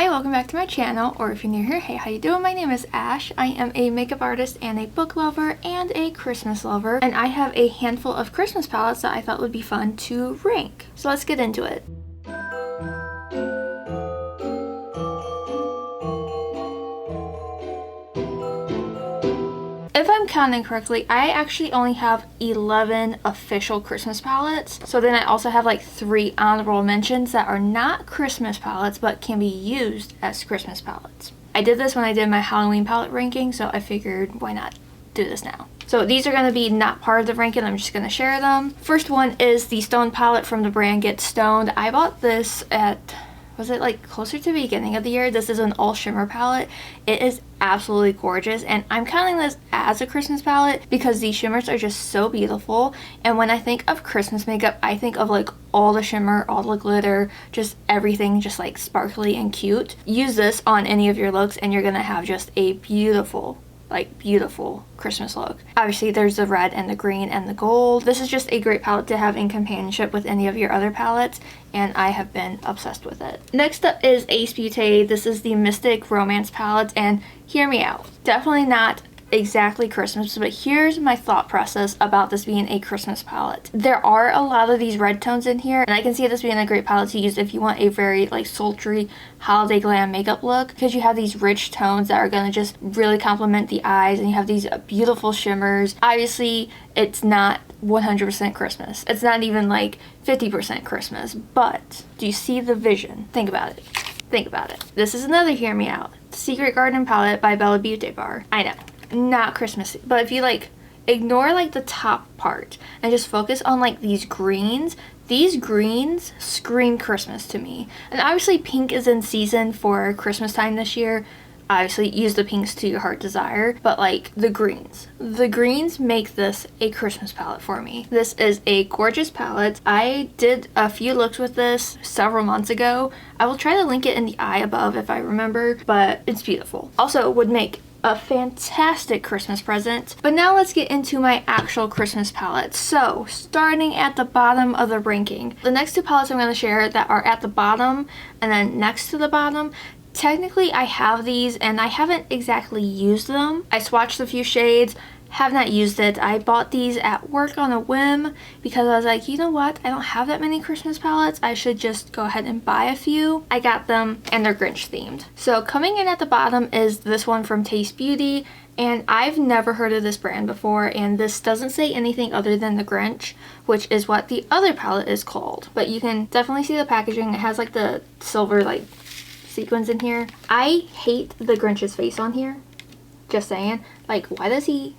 Hi, welcome back to my channel, or if you're new here, hey, how you doing? My name is Ash. I am a makeup artist and a book lover and a Christmas lover, and I have a handful of Christmas palettes that I thought would be fun to rank. So let's get into it. If I'm counting correctly, I actually only have 11 official Christmas palettes. So then I also have like 3 honorable mentions that are not Christmas palettes but can be used as Christmas palettes. I did this when I did my Halloween palette ranking, so I figured why not do this now. So these are going to be not part of the ranking, I'm just going to share them. First one is the Stone palette from the brand Get Stoned. I bought this at, was it like closer to the beginning of the year? This is an all shimmer palette. It is absolutely gorgeous, and I'm counting this as a Christmas palette because these shimmers are just so beautiful. And when I think of Christmas makeup, I think of like all the shimmer, all the glitter, just everything just like sparkly and cute. Use this on any of your looks and you're gonna have just a beautiful Christmas look. Obviously there's the red and the green and the gold. This is just a great palette to have in companionship with any of your other palettes, and I have been obsessed with it. Next up is Ace Beauté. This is the Mystic Romance palette, and hear me out. Definitely not exactly Christmas, but here's my thought process about this being a Christmas palette. There are a lot of these red tones in here, and I can see this being a great palette to use if you want a very like sultry holiday glam makeup look, because you have these rich tones that are going to just really complement the eyes, and you have these beautiful shimmers. Obviously it's not 100% Christmas. It's not even like 50% Christmas, but do you see the vision? Think about it. Think about it. This is another Hear Me Out. Secret Garden palette by Bella Beauty Bar. I know, not Christmassy, but if you like ignore like the top part and just focus on like these greens scream Christmas to me. And obviously pink is in season for Christmas time this year. Obviously use the pinks to your heart desire, but like the greens make this a Christmas palette for me. This is a gorgeous palette. I did a few looks with this several months ago. I will try to link it in the eye above if I remember, but it's beautiful. Also would make a fantastic Christmas present. But now let's get into my actual Christmas palette. So starting at the bottom of the ranking, the next 2 palettes I'm going to share that are at the bottom and then next to the bottom, technically I have these and I haven't exactly used them. I swatched a few shades, have not used it. I bought these at work on a whim because I was like, you know what, I don't have that many Christmas palettes, I should just go ahead and buy a few. I got them and they're Grinch themed. So coming in at the bottom is this one from Taste Beauty, and I've never heard of this brand before, and this doesn't say anything other than the Grinch, which is what the other palette is called. But you can definitely see the packaging. It has like the silver like sequins in here. I hate the Grinch's face on here, just saying. Like why does he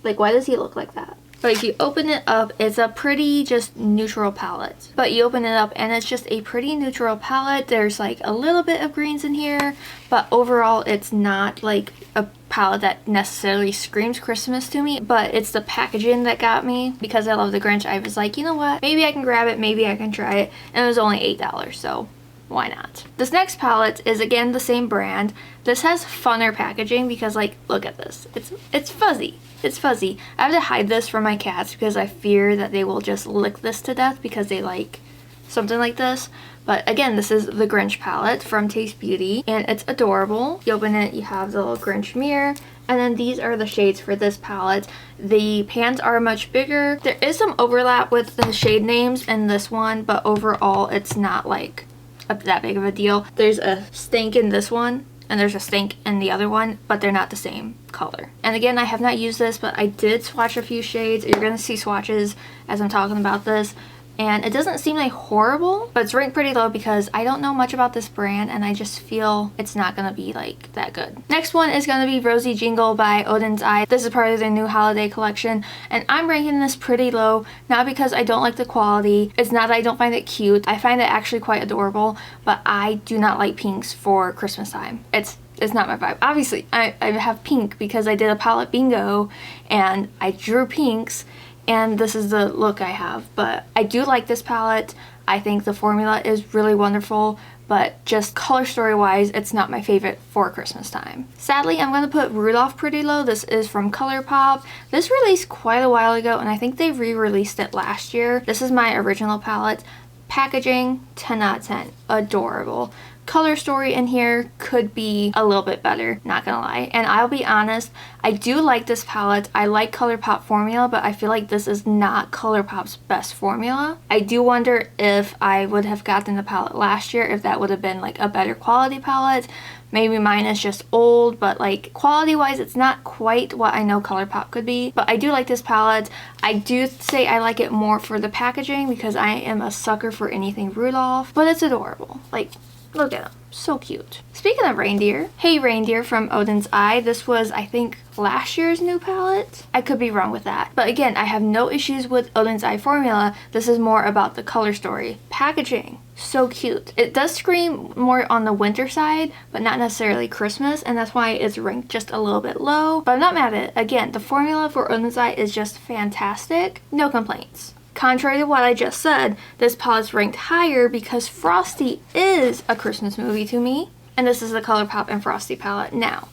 look like that? But if you open it up, it's a pretty just neutral palette. But you open it up and it's just a pretty neutral palette. There's like a little bit of greens in here, but overall it's not like a palette that necessarily screams Christmas to me. But it's the packaging that got me. Because I love the Grinch, I was like, you know what, maybe I can grab it, maybe I can try it. And it was only $8, so why not? This next palette is again the same brand. This has funner packaging because like, look at this. It's fuzzy. It's fuzzy. I have to hide this from my cats because I fear that they will just lick this to death because they like something like this. But again, this is the Grinch palette from Taste Beauty, and it's adorable. You open it, you have the little Grinch mirror, and then these are the shades for this palette. The pans are much bigger. There is some overlap with the shade names in this one, but overall it's not like that big of a deal. There's a stink in this one and there's a stink in the other one, but they're not the same color. And again, I have not used this, but I did swatch a few shades. You're gonna see swatches as I'm talking about this, and it doesn't seem like horrible, but it's ranked pretty low because I don't know much about this brand and I just feel it's not gonna be like that good. Next one is gonna be Rosy Jingle by Oden's Eye. This is part of their new holiday collection, and I'm ranking this pretty low, not because I don't like the quality. It's not that I don't find it cute. I find it actually quite adorable, but I do not like pinks for Christmas time. It's not my vibe. Obviously, I have pink because I did a palette bingo and I drew pinks, and this is the look I have. But I do like this palette. I think the formula is really wonderful, but just color story wise, it's not my favorite for Christmas time. Sadly, I'm gonna put Rudolph pretty low. This is from Colourpop. This released quite a while ago, and I think they re-released it last year. This is my original palette. Packaging, 10 out of 10. Adorable. color story in here could be a little bit better, not gonna lie. And I'll be honest, I do like this palette. I like Colourpop formula, but I feel like this is not Colourpop's best formula. I do wonder if I would have gotten the palette last year, if that would have been like a better quality palette. Maybe mine is just old, but like quality wise it's not quite what I know Colourpop could be. But I do like this palette. I do say I like it more for the packaging because I am a sucker for anything Rudolph, but it's adorable. Like, look at him, so cute. Speaking of Reindeer, hey Reindeer from Oden's Eye. This was, I think, last year's new palette. I could be wrong with that. But again, I have no issues with Oden's Eye formula. This is more about the color story. Packaging, so cute. It does scream more on the winter side, but not necessarily Christmas, and that's why it's ranked just a little bit low. But I'm not mad at it. Again, the formula for Oden's Eye is just fantastic. No complaints. Contrary to what I just said, this palette's ranked higher because Frosty is a Christmas movie to me. And this is the Colourpop and Frosty palette. Now,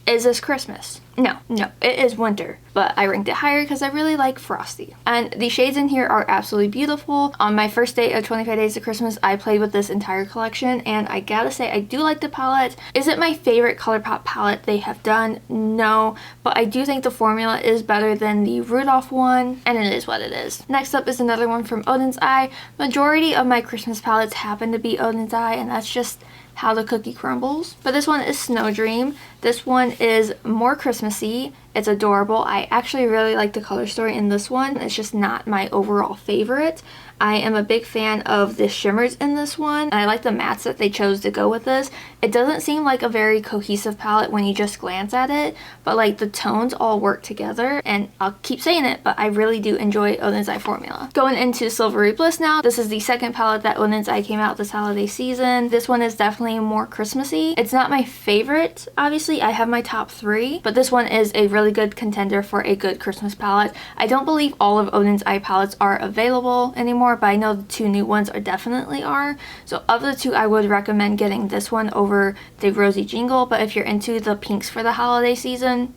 is this Christmas? No, it is winter, but I ranked it higher because I really like Frosty. And the shades in here are absolutely beautiful. On my first day of 25 Days of Christmas, I played with this entire collection, and I gotta say, I do like the palette. Is it my favorite Colourpop palette they have done? No, but I do think the formula is better than the Rudolph one, and it is what it is. Next up is another one from Oden's Eye. Majority of my Christmas palettes happen to be Oden's Eye, and that's just how the cookie crumbles. But this one is Snow Dream. This one is more Christmassy. It's adorable. I actually really like the color story in this one. It's just not my overall favorite. I am a big fan of the shimmers in this one, and I like the mattes that they chose to go with this. It doesn't seem like a very cohesive palette when you just glance at it, but like the tones all work together, and I'll keep saying it, but I really do enjoy Oden's Eye formula. Going into Silvery Bliss now, this is the second palette that Oden's Eye came out this holiday season. This one is definitely more Christmassy. It's not my favorite, obviously. I have my top 3, but this one is a really good contender for a good Christmas palette. I don't believe all of Oden's Eye palettes are available anymore, but I know the 2 new ones definitely are. So of the 2, I would recommend getting this one over the Rosy Jingle, but if you're into the pinks for the holiday season,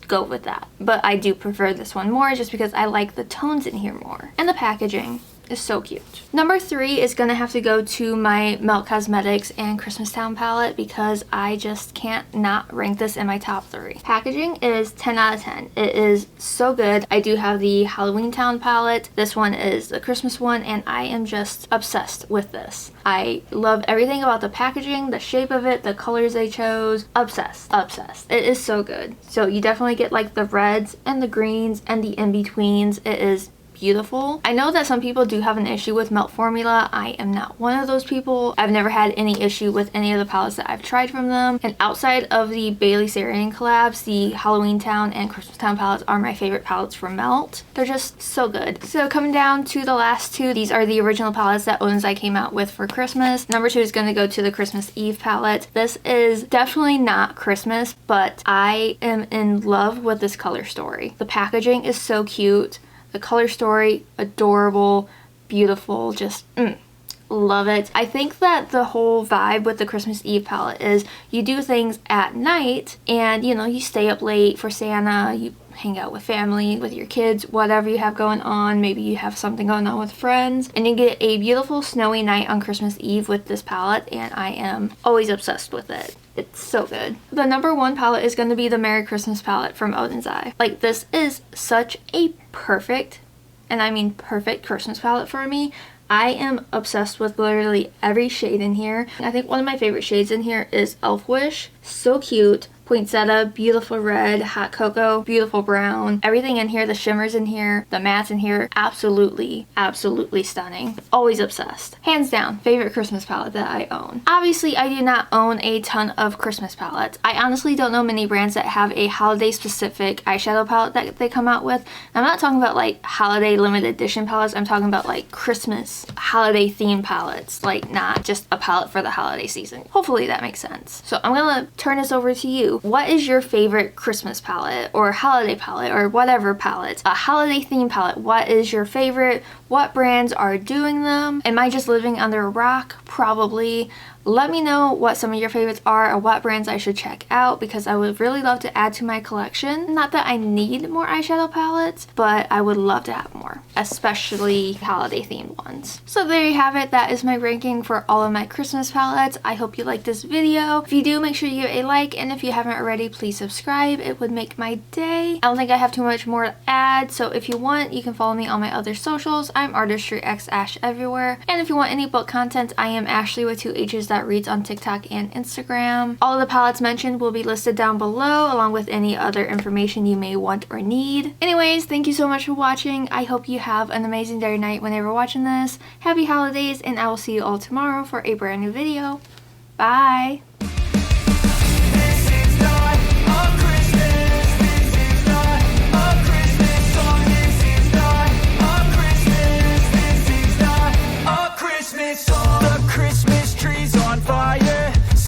go with that. But I do prefer this one more just because I like the tones in here more. And the packaging is so cute. Number 3 is gonna have to go to my Melt Cosmetics and Christmas Town palette because I just can't not rank this in my top 3. Packaging is 10 out of 10. It is so good. I do have the Halloween Town palette. This one is the Christmas one, and I am just obsessed with this. I love everything about the packaging, the shape of it, the colors they chose. Obsessed. It is so good. So you definitely get like the reds and the greens and the in-betweens. It is beautiful. I know that some people do have an issue with Melt formula. I am not one of those people. I've never had any issue with any of the palettes that I've tried from them. And outside of the Bailey Sarian collabs, the Halloween Town and Christmas Town palettes are my favorite palettes from Melt. They're just so good. So coming down to the last 2, these are the original palettes that Oden's Eye came out with for Christmas. Number 2 is going to go to the Christmas Eve palette. This is definitely not Christmas, but I am in love with this color story. The packaging is so cute. The color story, adorable, beautiful, just love it. I think that the whole vibe with the Christmas Eve palette is you do things at night and, you know, you stay up late for Santa, you hang out with family, with your kids, whatever you have going on. Maybe you have something going on with friends, and you get a beautiful snowy night on Christmas Eve with this palette, and I am always obsessed with it. It's so good. The number 1 palette is going to be the Merry Christmas palette from Oden's Eye. Like, this is such a perfect, and I mean perfect, Christmas palette for me. I am obsessed with literally every shade in here. I think one of my favorite shades in here is Elf Wish. So cute. Poinsettia, beautiful red, hot cocoa, beautiful brown. Everything in here, the shimmers in here, the mattes in here, absolutely stunning. Always obsessed. Hands down, favorite Christmas palette that I own. Obviously, I do not own a ton of Christmas palettes. I honestly don't know many brands that have a holiday specific eyeshadow palette that they come out with. I'm not talking about like holiday limited edition palettes. I'm talking about like Christmas holiday theme palettes, like not just a palette for the holiday season. Hopefully that makes sense. So I'm gonna turn this over to you. What is your favorite Christmas palette or holiday palette or whatever palette? A holiday theme palette. What is your favorite? What brands are doing them? Am I just living under a rock? Probably. Let me know what some of your favorites are or what brands I should check out, because I would really love to add to my collection. Not that I need more eyeshadow palettes, but I would love to have more, especially holiday themed ones. So there you have it. That is my ranking for all of my Christmas palettes. I hope you liked this video. If you do, make sure you give it a like, and if you haven't already, please subscribe. It would make my day. I don't think I have too much more to add, so if you want, you can follow me on my other socials. I'm artistryxashh everywhere. And if you want any book content, I am Ashley with 2 H's that reads on TikTok and Instagram. All of the palettes mentioned will be listed down below, along with any other information you may want or need. Anyways, thank you so much for watching. I hope you have an amazing day or night whenever you're watching this. Happy holidays, and I will see you all tomorrow for a brand new video. Bye!